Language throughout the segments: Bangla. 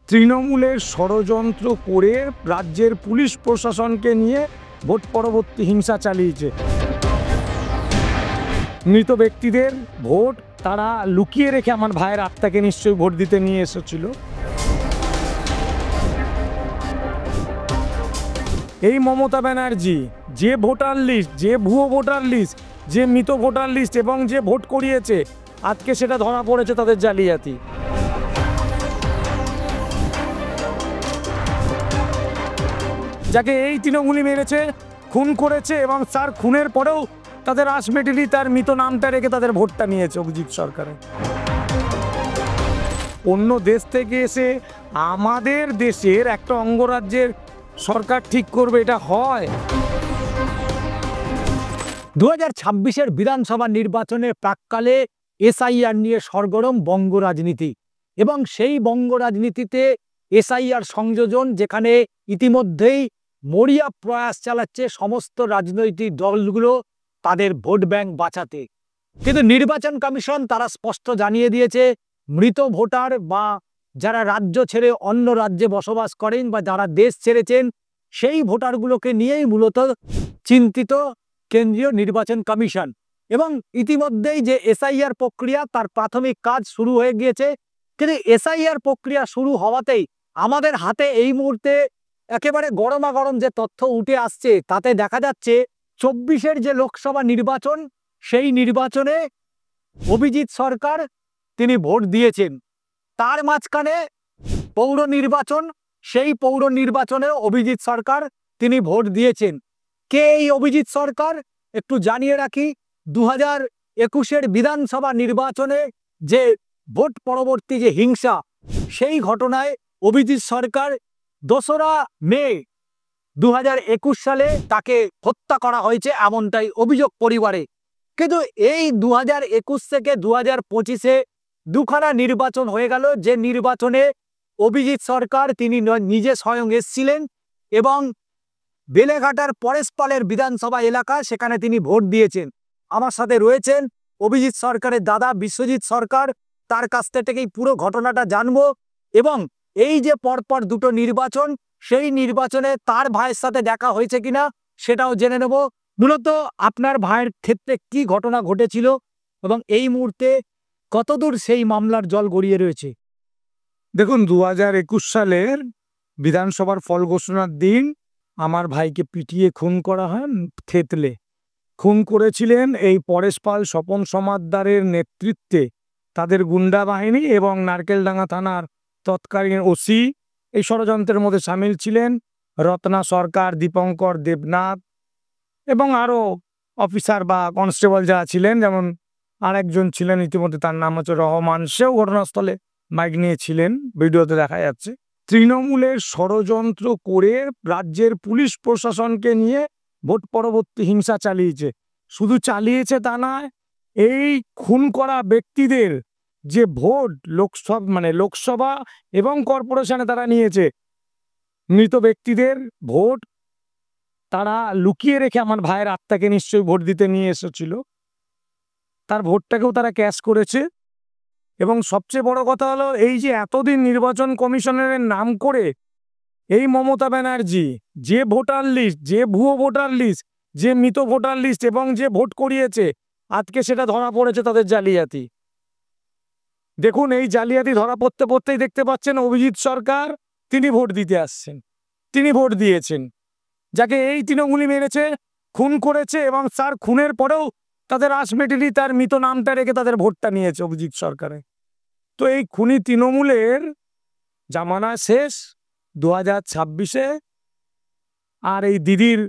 তৃণমূলের ষড়যন্ত্র করে রাজ্যের পুলিশ প্রশাসনকে নিয়ে ভোট পরবর্তী হিংসা চালিয়েছে। মৃত ব্যক্তিদের ভোট তারা লুকিয়ে রেখে আমার ভাইয়ের আত্মাকে নিশ্চয়ই ভোট দিতে নিয়ে এসেছিল। এই মমতা ব্যানার্জি যে ভোটার লিস্ট, যে ভুয়ো ভোটার লিস্ট, যে মৃত ভোটার লিস্ট এবং যে ভোট করিয়েছে, আজকে সেটা ধরা পড়েছে তাদের জালিয়াতি। যাকে এই তৃণমূলই মেরেছে, খুন করেছে এবং তার খুনের পরেও তাদের আলটিমেটলি তার মৃত নামটা রেখে তাদের ভোটটা নিয়েছে অভিজিৎ সরকারে। অন্য দেশ থেকে এসে আমাদের দেশের একটা অঙ্গরাজ্যের সরকার ঠিক করবে, এটা হয়? 2026-এর বিধানসভা নির্বাচনের প্রাক্কালে এসআইআর নিয়ে সরগরম বঙ্গ রাজনীতি এবং সেই বঙ্গ রাজনীতিতে এসআইআর সংযোজন, যেখানে ইতিমধ্যেই মরিয়া প্রয়াস চালাচ্ছে সমস্ত রাজনৈতিক দলগুলো তাদের ভোট ব্যাংক বাঁচাতে। কিন্তু নির্বাচন কমিশন তারা স্পষ্ট জানিয়ে দিয়েছে, মৃত ভোটার বা যারা রাজ্য ছেড়ে অন্য রাজ্যে বসবাস করেন বা যারা দেশ ছেড়েছেন, সেই ভোটারগুলোকে নিয়েই মূলত চিন্তিত কেন্দ্রীয় নির্বাচন কমিশন। এবং ইতিমধ্যেই যে এসআইআর প্রক্রিয়া তার প্রাথমিক কাজ শুরু হয়ে গিয়েছে। কিন্তু এসআইআর প্রক্রিয়া শুরু হওয়াতেই আমাদের হাতে এই মুহূর্তে একেবারে গরমাগরম যে তথ্য উঠে আসছে, তাতে দেখা যাচ্ছে 24-এর যে লোকসভা নির্বাচন, সেই নির্বাচনে অভিজিৎ সরকার তিনি ভোট দিয়েছেন। তার মাঝখানে পৌর নির্বাচন, সেই পৌর নির্বাচনে অভিজিৎ সরকার তিনি ভোট দিয়েছেন। কে এই অভিজিৎ সরকার? একটু জানিয়ে রাখি, 2021-এর বিধানসভা নির্বাচনে যে ভোট পরবর্তী যে হিংসা, সেই ঘটনায় অভিজিৎ সরকার 2রা মে 2021 সালে তাকে হত্যা করা হয়েছে, এমনটাই অভিযোগ পরিবারে। কিন্তু এই 2021 থেকে 2025-এ দুখানা নির্বাচন হয়ে গেল, যে নির্বাচনে অভিজিৎ সরকার তিনি নিজে স্বয়ং এসেছিলেন এবং বেলেঘাটার পরেশপালের বিধানসভা এলাকা, সেখানে তিনি ভোট দিয়েছেন। আমার সাথে রয়েছেন অভিজিৎ সরকারের দাদা বিশ্বজিৎ সরকার, তার কাছ থেকেই পুরো ঘটনাটা জানবো এবং এই যে পরপর দুটো নির্বাচন, সেই নির্বাচনে তার ভাইয়ের সাথে দেখা হয়েছে কিনা সেটাও জেনে নেব। মূলত আপনার ভাইয়ের ক্ষেত্রে কি ঘটনা ঘটেছিল এবং এই মুহূর্তে কতদূর সেই মামলার জল গড়িয়ে রয়েছে? দেখুন, 2021 সালের বিধানসভার ফল ঘোষণার দিন আমার ভাইকে পিটিয়ে খুন করা হয় থেতলে। খুন করেছিলেন এই পরেশপাল স্বপন সমাদ্দারের নেতৃত্বে তাদের গুন্ডা বাহিনী এবং নারকেলডাঙ্গা থানার তৎকালীন ওসি। এই ষড়যন্ত্রের মধ্যে সামিল ছিলেন রত্না সরকার, দীপঙ্কর দেবনাথ এবং আরও অফিসার বা কনস্টেবল যারা ছিলেন, যেমন আরেকজন ছিলেন ইতিমধ্যে, তার নাম হচ্ছে রহমান, সেও ঘটনাস্থলে মাইক নিয়েছিলেন, ভিডিওতে দেখা যাচ্ছে। তৃণমূলের ষড়যন্ত্র করে রাজ্যের পুলিশ প্রশাসনকে নিয়ে ভোট পরবর্তী হিংসা চালিয়েছে। শুধু চালিয়েছে তা নয়, এই খুন করা ব্যক্তিদের যে ভোট লোকসভা এবং কর্পোরেশনে তারা নিয়েছে, মৃত ব্যক্তিদের ভোট তারা লুকিয়ে রেখে আমার ভাইয়ের আত্মাকে নিশ্চয়ই ভোট দিতে নিয়ে এসেছিল। তার ভোটটাকেও তারা ক্যাশ করেছে। এবং সবচেয়ে বড় কথা হলো, এই যে এতদিন নির্বাচন কমিশনের নাম করে এই মমতা ব্যানার্জি যে ভোটার লিস্ট, যে ভুয়ো ভোটার লিস্ট, যে মৃত ভোটার লিস্ট এবং যে ভোট করিয়েছে, আজকে সেটা ধরা পড়েছে তাদের জালিয়াতি। দেখুন, এই জালিয়াতি ধরা পড়তেই দেখতে পাচ্ছেন অভিজিৎ সরকার তিনি ভোট দিতে আসছেন, তিনি ভোট দিয়েছেন। যাকে এই তৃণমূলই মেরেছে, খুন করেছে এবং তার খুনের পরেও তাদের আলটিমেটলি তার মৃত নামটা রেখে তাদের ভোটটা নিয়েছে অভিজিৎ সরকারে। তো এই খুনি তৃণমূলের জামানা শেষ 2026-এ। আর এই দিদির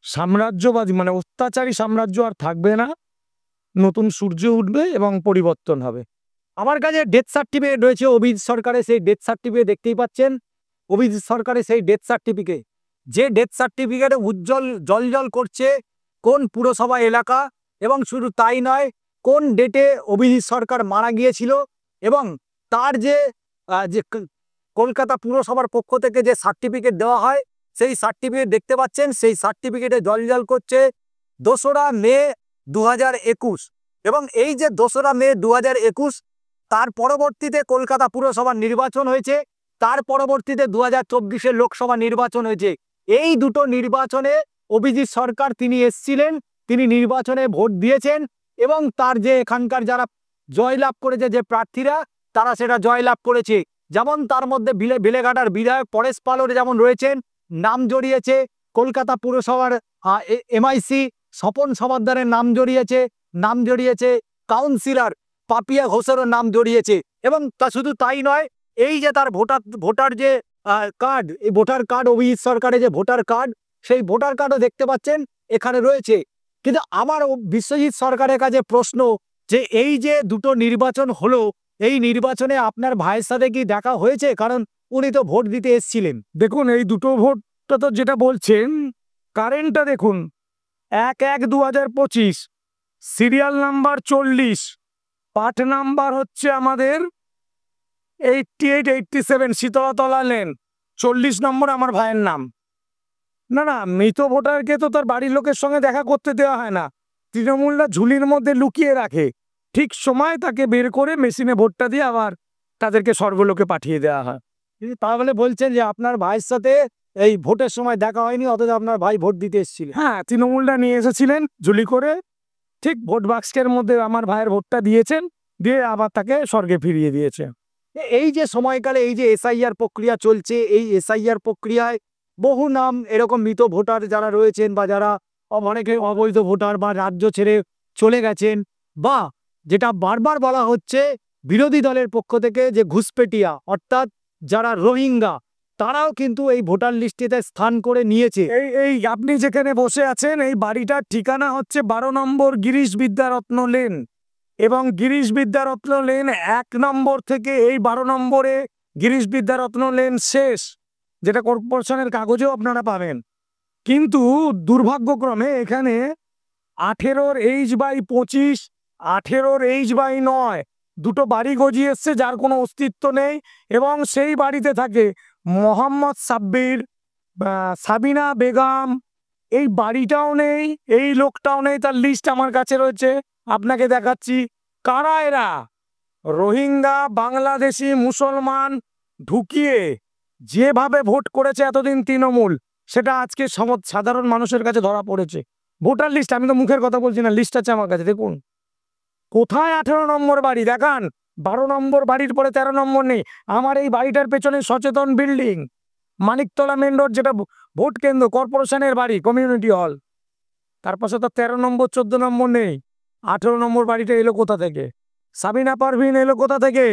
সাম্রাজ্যবাদী অত্যাচারী সাম্রাজ্য আর থাকবে না, নতুন সূর্য উঠবে এবং পরিবর্তন হবে। আমার কাছে ডেথ সার্টিফিকেট রয়েছে অভিজিৎ সরকারের, সেই ডেথ সার্টিফিকেট দেখতেই পাচ্ছেন। অভিজিৎ সরকারের সেই ডেথ সার্টিফিকেট, যে ডেথ সার্টিফিকেটে উজ্জ্বল জল করছে কোন পুরসভা এলাকা, এবং শুধু তাই নয়, কোন ডেটে অভিজিৎ সরকার মারা গিয়েছিল এবং তার যে কলকাতা পুরসভার পক্ষ থেকে যে সার্টিফিকেট দেওয়া হয়, সেই সার্টিফিকেট দেখতে পাচ্ছেন। সেই সার্টিফিকেটে জল করছে 2রা মে 2021 এবং এই যে 2রা মে 2021, তার পরবর্তীতে কলকাতা পুরসভার নির্বাচন হয়েছে। তার পরবর্তীতে 2024-এর লোকসভা নির্বাচন হয়েছে। এই দুটো নির্বাচনে অভিজিৎ সরকার তিনি এসছিলেন, তিনি নির্বাচনে ভোট দিয়েছেন এবং তার যে এখানকার যারা জয়লাভ করেছে যে প্রার্থীরা, তারা সেটা জয়লাভ করেছে। যেমন তার মধ্যে বেলেঘাটার বিধায়ক পরেশ পালর যেমন রয়েছেন, নাম জড়িয়েছে। কলকাতা পুরসভার এমআইসি স্বপন সমাদ্দারের নাম জড়িয়েছে। কাউন্সিলর পাপিয়া ঘোষেরও নাম জড়িয়েছে। এবং তা শুধু তাই নয়, এই যে তার ভোটার যে কার্ড, এই ভোটার কার্ড, অভিজিৎ সরকারের যে ভোটার কার্ড, সেই ভোটার কার্ডও দেখতে পাচ্ছেন এখানে রয়েছে। কিন্তু আমার বিশ্বজিৎ সরকারের কাছে প্রশ্ন, যে এই যে দুটো নির্বাচন হলো, এই নির্বাচনে আপনার ভাইয়ের সাথে কি দেখা হয়েছে? কারণ উনি তো ভোট দিতে এসছিলেন। দেখুন, এই দুটো ভোটটা তো যেটা বলছেন, কারেন্টটা দেখুন, 1/1/2025, সিরিয়াল নাম্বার 40, পার্ট নাম্বার হচ্ছে আমাদের 8887, শীতলাতলা লেন, 40 নম্বর আমার ভাইয়ের নাম। না, মৃত ভোটারকে তো তার বাড়ির লোকের সঙ্গে দেখা করতে দেওয়া হয় না। তৃণমূলরা ঝুলির মধ্যে লুকিয়ে রাখে, ঠিক সময় তাকে বের করে মেশিনে ভোটটা দিয়ে আবার তাদেরকে স্বর্গলোকে পাঠিয়ে দেওয়া হয়। তাহলে বলছেন যে আপনার ভাইয়ের সাথে এই ভোটের সময় দেখা হয়নি, অথচ আপনার ভাই ভোট দিতে এসেছিলেন। হ্যাঁ, তৃণমূলরা নিয়ে এসেছিলেন ঝুলি করে, ঠিক ভোট বাক্সের মধ্যে আমার ভাইয়ের ভোটটা দিয়েছেন, দিয়ে আবার তাকে স্বর্গে ফিরিয়ে দিয়েছে। এই যে সময়কালে এই যে এসআইআর প্রক্রিয়া চলছে, এই এসআইআর প্রক্রিয়ায় বহু নাম এরকম মৃত ভোটার যারা রয়েছেন, বা যারা অনেকে অবৈধ ভোটার বা রাজ্য ছেড়ে চলে গেছেন, বা যেটা বারবার বলা হচ্ছে বিরোধী দলের পক্ষ থেকে যে ঘুষপেটিয়া, অর্থাৎ যারা রোহিঙ্গা, তারাও কিন্তু এই ভোটার লিস্টেতে স্থান করে নিয়েছে। এই আপনি যেখানে বসে আছেন, এই বাড়িটার ঠিকানা হচ্ছে 12 নম্বর গিরিশ বিদ্যারত্ন লেন, এবং গিরিশ বিদ্যারত্ন লেন 1 নম্বর থেকে এই 12 নম্বরে গিরিশ বিদ্যারত্ন লেন শেষ, যেটা কর্পোরেশনের কাগজেও আপনারা পাবেন। কিন্তু দুর্ভাগ্যক্রমে এখানে 18 H/25, 18 H/9 দুটো বাড়ি গজিয়ে এসছে, যার কোনো অস্তিত্ব নেই। এবং সেই বাড়িতে থাকে মোহাম্মদ সাব্বির, সাবিনা বেগম, এই বাড়িটাও নেই, এই লোকটাও নেই। তার লিস্ট আমার কাছে রয়েছে, আপনাকে দেখাচ্ছি। কারা এরা? রোহিঙ্গা, বাংলাদেশি, মুসলমান ঢুকিয়ে যেভাবে ভোট করেছে এতদিন তৃণমূল, সেটা আজকে সাধারণ মানুষের কাছে ধরা পড়েছে। ভোটার লিস্ট, আমি তো মুখের কথা বলছি না, লিস্ট আছে আমার কাছে, দেখুন। কোথায় 18 নম্বর বাড়ি দেখান? 12 নম্বর বাড়ির পরে 13 নম্বর নেই। আমার এই বাড়িটার পেছনে সচেতন বিল্ডিং, মানিকতলা মেন রোড, যেটা ভোট কেন্দ্র, কর্পোরেশনের বাড়ি, কমিউনিটি হল, তার পাশে তো 13 নম্বর 14 নম্বর নেই। 18 নম্বর বাড়িটা এলো কোথা থেকে? সাবিনা পারভিন এলো কোথা থেকে?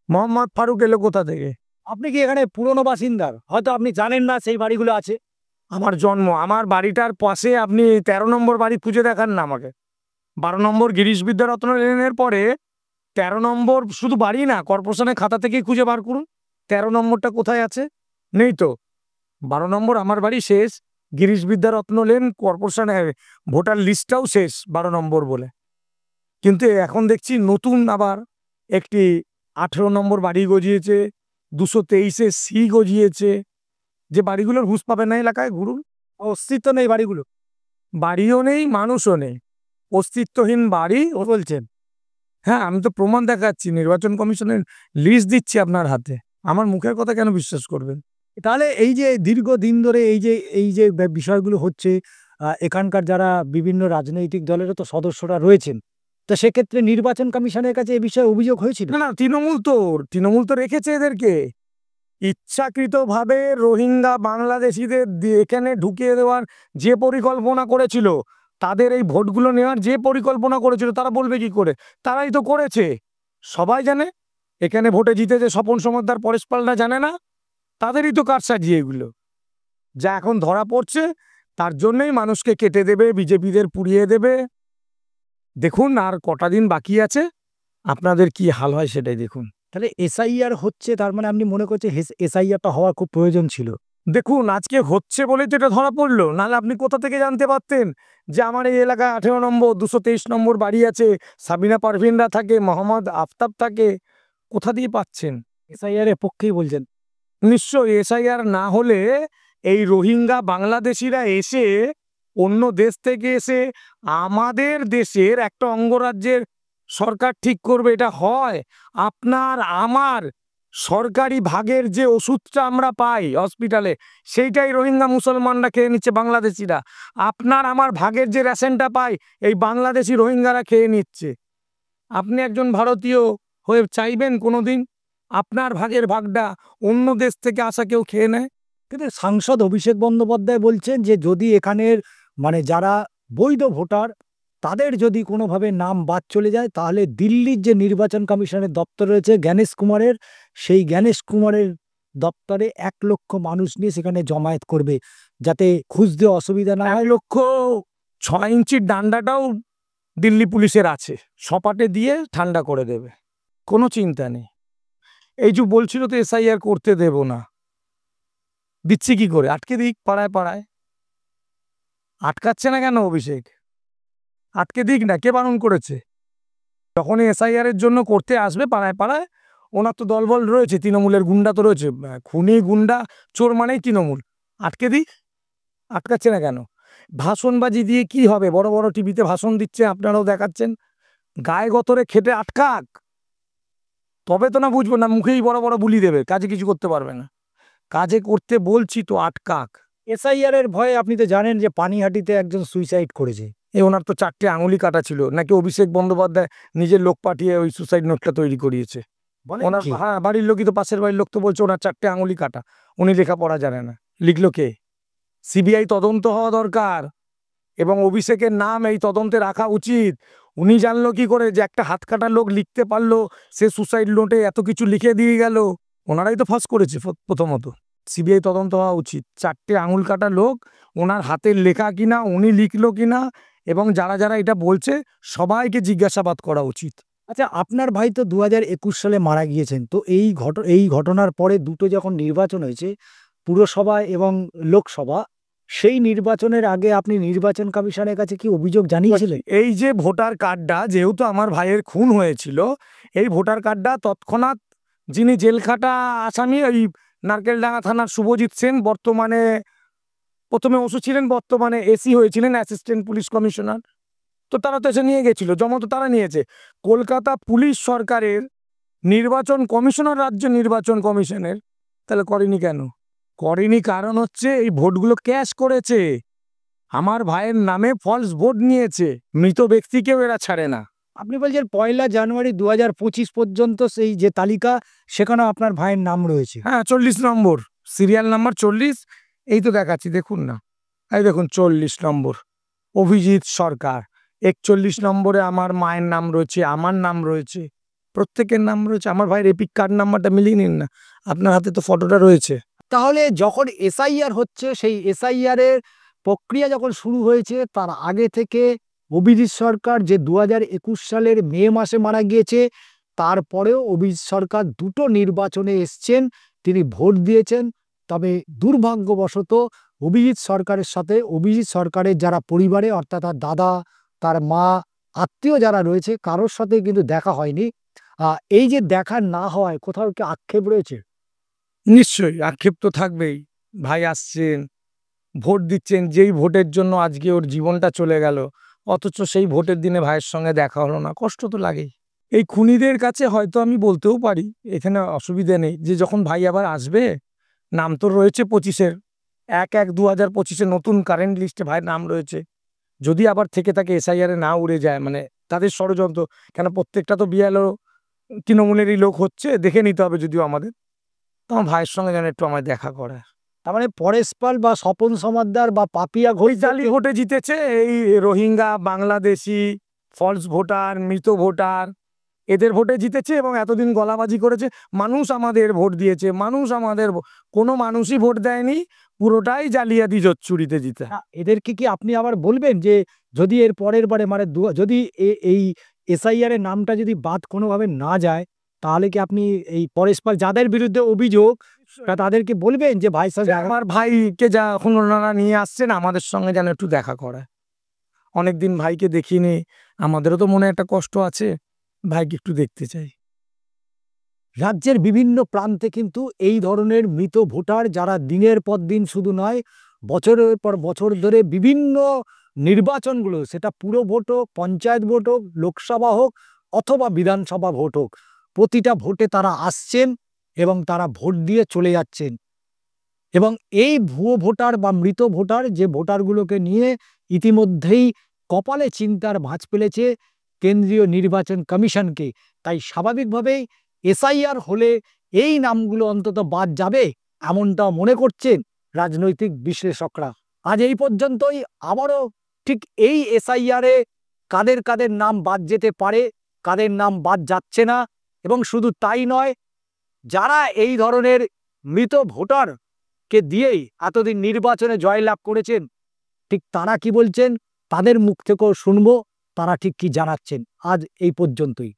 মোহাম্মদ ফারুক এলো কোথা থেকে? আপনি কি এখানে পুরনো বাসিন্দার? হয়তো আপনি জানেন না সেই বাড়িগুলো আছে। আমার জন্ম, আমার বাড়িটার পাশে আপনি 13 নম্বর বাড়ি খুঁজে দেখান না আমাকে। 12 নম্বর গিরিশ বিদ্যারত্ন লেনের পরে 13 নম্বর শুধু বাড়ি না, কর্পোরেশনের খাতা থেকেই খুঁজে বার করুন 13 নম্বরটা কোথায় আছে। নেই তো। 12 নম্বর আমার বাড়ি শেষ, গিরিশ বিদ্যারত্ন লেন কর্পোরেশনের ভোটার লিস্টটাও শেষ 12 নম্বর বলে। কিন্তু এখন দেখছি নতুন আবার একটি 18 নম্বর বাড়ি গজিয়েছে, 223-C গজিয়েছে। যে বাড়িগুলোর হুঁশ পাবে না এলাকায়, ঘুরুন, অস্তিত্ব নেই বাড়িগুলো। বাড়িও নেই, মানুষও নেই, অস্তিত্বহীন বাড়ি ও বলছেন। হ্যাঁ, আমি তো প্রমাণ দেখাচ্ছি, নির্বাচন কমিশনের লিস্ট দিচ্ছি আপনার হাতে। আমার মুখের কথা কেন বিশ্বাস করবেন? তাহলে এই যে দীর্ঘদিন ধরে এই যে বিষয়গুলো হচ্ছে, এখানকার যারা বিভিন্ন রাজনৈতিক দলেরও তো সদস্যরা রয়েছেন, তো সেক্ষেত্রে নির্বাচন কমিশনের কাছে এই বিষয়ে অভিযোগ হয়েছিল? না, তৃণমূল তো রেখেছে এদেরকে ইচ্ছাকৃতভাবে। রোহিঙ্গা বাংলাদেশিদের এখানে ঢুকিয়ে দেওয়ার যে পরিকল্পনা করেছিল, তাদের এই ভোটগুলো নেওয়ার যে পরিকল্পনা করেছিল, তারা বলবে কি করে? তারাই তো করেছে, সবাই জানে। এখানে ভোটে জিতেছে স্বপন সমাদ্দার, পরেশ পালরা জানে না? তাদেরই তো কারসাজি এগুলো, যা এখন ধরা পড়ছে। তার জন্যই মানুষকে কেটে দেবে, বিজেপিদের পুড়িয়ে দেবে। দেখুন, আর কটা দিন বাকি আছে, আপনাদের কি হাল হয় সেটাই দেখুন। তাহলে এসআইআর হচ্ছে, তার মানে আপনি মনে করছেন এসআইআরটা হওয়ার খুব প্রয়োজন ছিল? দেখুন, আজকে হচ্ছে বলে তো এটা ধরা পড়লো, নাহলে আপনি কোথা থেকে জানতে পারতেন যে আমার এই এলাকায় 18 নম্বর 223 নম্বর বাড়ি আছে, সাবিনা পারভিনরা থাকে, মোহাম্মদ আফতাব থাকে? কোথা দিয়ে পাচ্ছেন? এসআইআর এর পক্ষেই বলছেন? নিশ্চয়ই। এসআইআর না হলে এই রোহিঙ্গা বাংলাদেশিরা এসে, অন্য দেশ থেকে এসে আমাদের দেশের একটা অঙ্গরাজ্যের সরকার ঠিক করবে, এটা হয়? আপনার আমার সরকারি ভাগের যে ওষুধটা আমরা পাই হসপিটালে, সেইটাই রোহিঙ্গা মুসলমানরা খেয়ে নিচ্ছে, বাংলাদেশিরা। আপনার আমার ভাগের যে রেশনটা পাই, এই বাংলাদেশি রোহিঙ্গারা খেয়ে নিচ্ছে। আপনি একজন ভারতীয় হয়ে চাইবেন কোনোদিন আপনার ভাগের ভাগটা অন্য দেশ থেকে আসা কেউ খেয়ে নেয়? কিন্তু সাংসদ অভিষেক বন্দ্যোপাধ্যায় বলছেন যে যদি এখানের যারা বৈধ ভোটার তাদের যদি কোনোভাবে নাম বাদ চলে যায়, তাহলে দিল্লির যে নির্বাচন কমিশনের দপ্তর রয়েছে জ্ঞানেশ কুমারের, সেই জ্ঞানেশ কুমারের দপ্তরে 1 লক্ষ মানুষ নিয়ে সেখানে জমায়েত করবে, যাতে খুঁজতে অসুবিধা না হয়। 1,06 ইঞ্চির ডান্ডাটাও দিল্লি পুলিশের আছে, সপাটে দিয়ে ঠান্ডা করে দেবে, কোনো চিন্তা নেই। এই যে বলছিল তো এসআইআর করতে দেব না, দিচ্ছি কি করে? আটকে দিক পাড়ায় পাড়ায়। আটকাচ্ছে না কেন অভিষেক? আটকে দিক না, কে বারণ করেছে? যখনই এসআইআর এর জন্য করতে আসবে পাড়ায় পাড়ায়, ওনার তো দলবল রয়েছে, তৃণমূলের গুন্ডা তো রয়েছে, খুনি গুন্ডা চোর মানেই তৃণমূল। আটকে দিক, আটকাচ্ছে না কেন? ভাষণবাজি দিয়ে কি হবে? বড় বড় টিভিতে ভাষণ দিচ্ছে, আপনারাও দেখাচ্ছেন। গায়ে গতরে খেটে আটকাক, তবে তো না বুঝবো না, মুখেই বড় বড় বুলি দেবে, কাজে কিছু করতে পারবে না। কাজে করতে বলছি তো, আটকাক। এসআইআর এর ভয়ে আপনি তো জানেন যে পানিহাটিতে একজন সুইসাইড করেছে। ওনার তো 4টে আঙুলি কাটা ছিল, নাকি অভিষেক বন্দ্যোপাধ্যায় নিজের লোক পাঠিয়ে ওই সুসাইড নোটটা তৈরি করিয়েছে। ওনার হ্যাঁ, বাড়ির লোকই তো, পাশের বাড়ির লোক তো বলছে ওনার 4টে আঙুলি কাটা, উনি লেখাপড়া জানে না। লিখলো কে? সিবিআই তদন্ত হওয়া দরকার, এবং অভিষেকের নাম এই তদন্তে রাখা উচিত। উনি জানলো কি করে যে একটা হাত কাটা লোক লিখতে পারলো, সে সুসাইড নোটে এত কিছু লিখে দিয়ে গেল? ওনারাই তো ফাঁস করেছে প্রথমত। সিবিআই তদন্ত হওয়া উচিত। 4টে আঙুল কাটা লোক, ওনার হাতের লেখা কিনা, উনি লিখলো কিনা, এবং যারা যারা এটা বলছে সবাইকে জিজ্ঞাসাবাদ করা উচিত। আচ্ছা, আপনার ভাই তো 2021 সালে মারা গিয়েছেন, তো এই ঘটনার পরে দুটো যখন নির্বাচন হয়েছে, পুরসভা এবং লোকসভা, সেই নির্বাচনের আগে আপনি নির্বাচন কমিশনের কাছে কি অভিযোগ জানিয়েছিলেন? এই যে ভোটার কার্ডটা, যেহেতু আমার ভাইয়ের খুন হয়েছিল, এই ভোটার কার্ডটা তৎক্ষণাৎ যিনি জেলখাটা আসামি, ওই নারকেলডাঙ্গা থানার শুভজিৎ সেন, বর্তমানে প্রথমে ওসি ছিলেন, বর্তমানে এসি হয়েছিলেন, অ্যাসিস্ট্যান্ট পুলিশ কমিশনার, তো তারা তো এসে নিয়ে গেছিল, জমা তো তারা নিয়েছে। কলকাতা পুলিশ সরকারের নির্বাচন কমিশনার, রাজ্য নির্বাচন কমিশনের, তাহলে করেনি কেন? করেনি কারণ হচ্ছে এই ভোটগুলো ক্যাশ করেছে, আমার ভাইয়ের নামে ফলস ভোট নিয়েছে। মৃত ব্যক্তিকেও এরা ছাড়ে না। আপনি বলছেন 1 জানুয়ারি 2025 পর্যন্ত সেই যে তালিকা, সেখানে আপনার ভাইয়ের নাম রয়েছে। হ্যাঁ, 40 নম্বর সিরিয়াল নাম্বার 40, এই তো দেখাচ্ছি, দেখুন না, এই দেখুন 40 নম্বর অভিজিৎ সরকার, 41 নম্বরে আমার মায়ের নাম রয়েছে, আমার নাম রয়েছে, প্রত্যেকের নাম রয়েছে। আমার ভাইয়ের এপিক কার্ড নাম্বারটা মিলিয়ে নিন না, আপনার হাতে তো ফটোটা রয়েছে। তাহলে যখন এসআইআর হচ্ছে, সেই এসআইআর এর প্রক্রিয়া যখন শুরু হয়েছে, তার আগে থেকে অভিজিৎ সরকার যে 2021 সালের মে মাসে মারা গিয়েছে, তারপরেও অভিজিৎ সরকার দুটো নির্বাচনে এসছেন, তিনি ভোট দিয়েছেন। তবে দুর্ভাগ্যবশত অভিজিৎ সরকারের সাথে অভিজিৎ সরকারের যারা পরিবারে, অর্থাৎ তার দাদা, তার মা, আত্মীয় যারা রয়েছে, কারোর সাথে কিন্তু দেখা হয়নি। এই যে দেখা না হওয়ায় কোথাও কি আক্ষেপ রয়েছে? নিশ্চয়ই আক্ষেপ তো থাকবেই। ভাই আসছেন, ভোট দিচ্ছেন, যেই ভোটের জন্য আজকে ওর জীবনটা চলে গেল, অথচ সেই ভোটের দিনে ভাইয়ের সঙ্গে দেখা হলো না, কষ্ট তো লাগেই। এই খুনিদের কাছে হয়তো আমি বলতেও পারি, এখানে অসুবিধা নেই, যে যখন ভাই আবার আসবে, নাম তো রয়েছে 25-এর 1/1/2025-এ নতুন কারেন্ট লিস্টে ভাইয়ের নাম রয়েছে। যদি আবার থেকে থাকে এসআইআরে না উড়ে যায়, মানে তাদের ষড়যন্ত্র, কেন প্রত্যেকটা তো বিএলও তৃণমূলেরই লোক হচ্ছে, দেখে নিতে হবে যদিও আমাদের। তো আমার ভাইয়ের সঙ্গে যেন একটু আমার দেখা করে। তার মানে পরেশ পাল বা স্বপন সমাদ্দার বা পাপিয়া ওই ঘোষ জালি ভোটে জিতেছে, এই রোহিঙ্গা, বাংলাদেশি, ফলস ভোটার, মৃত ভোটার, এদের ভোটে জিতেছে, এবং এতদিন গলাবাজি করেছে। মানুষ আমাদের ভোট দিয়েছে, মানুষ আমাদের কোনো মানুষই ভোট দেয়নি, পুরোটাই জালিয়াতি জোচ্চুরিতে জিতে। এদেরকে কি আপনি আবার বলবেন যে যদি এর পরের বারে যদি এই এসআইআর এর নামটা যদি বাদ কোনোভাবে না যায়, তাহলে কি আপনি এই পরেশ পাল যাদের বিরুদ্ধে অভিযোগ, তাদেরকে বলবেন যে ভাই সাহেব, আমার ভাইকে যখন ওনারা নিয়ে আসছেন, আমাদের সঙ্গে যেন একটু দেখা করে। অনেকদিন ভাইকে দেখিনি, আমাদেরও তো মনে একটা কষ্ট আছে, ভাইকে একটু দেখতে চাই। রাজ্যের বিভিন্ন প্রান্তে কিন্তু এই ধরনের মৃত ভোটার, যারা দিনের পর দিন, শুধু নয় বছরের পর বছর ধরে বিভিন্ন নির্বাচনগুলো, সেটা পুরো ভোট হোক, পঞ্চায়েত ভোট হোক, লোকসভা হোক অথবা বিধানসভা ভোট হোক, প্রতিটা ভোটে তারা আসছেন এবং তারা ভোট দিয়ে চলে যাচ্ছেন। এবং এই ভুয়ো ভোটার বা মৃত ভোটার যে ভোটারগুলোকে নিয়ে ইতিমধ্যেই কপালে চিন্তার ভাঁজ ফেলেছে কেন্দ্রীয় নির্বাচন কমিশনকে। তাই স্বাভাবিকভাবেই এসআইআর হলে এই নামগুলো অন্তত বাদ যাবে, এমনটাও মনে করছেন রাজনৈতিক বিশ্লেষকরা। আজ এই পর্যন্তই। আবারও ঠিক এই এসআইআরে কাদের কাদের নাম বাদ যেতে পারে, কাদের নাম বাদ যাচ্ছে না, এবং শুধু তাই নয়, যারা এই ধরনের মৃত ভোটারকে দিয়েই এতদিন নির্বাচনে জয়লাভ করেছেন, ঠিক তারা কি বলছেন, তাদের মুখ থেকেও শুনবো তারা ঠিক কি জানাচ্ছেন। আজ এই পর্যন্তই।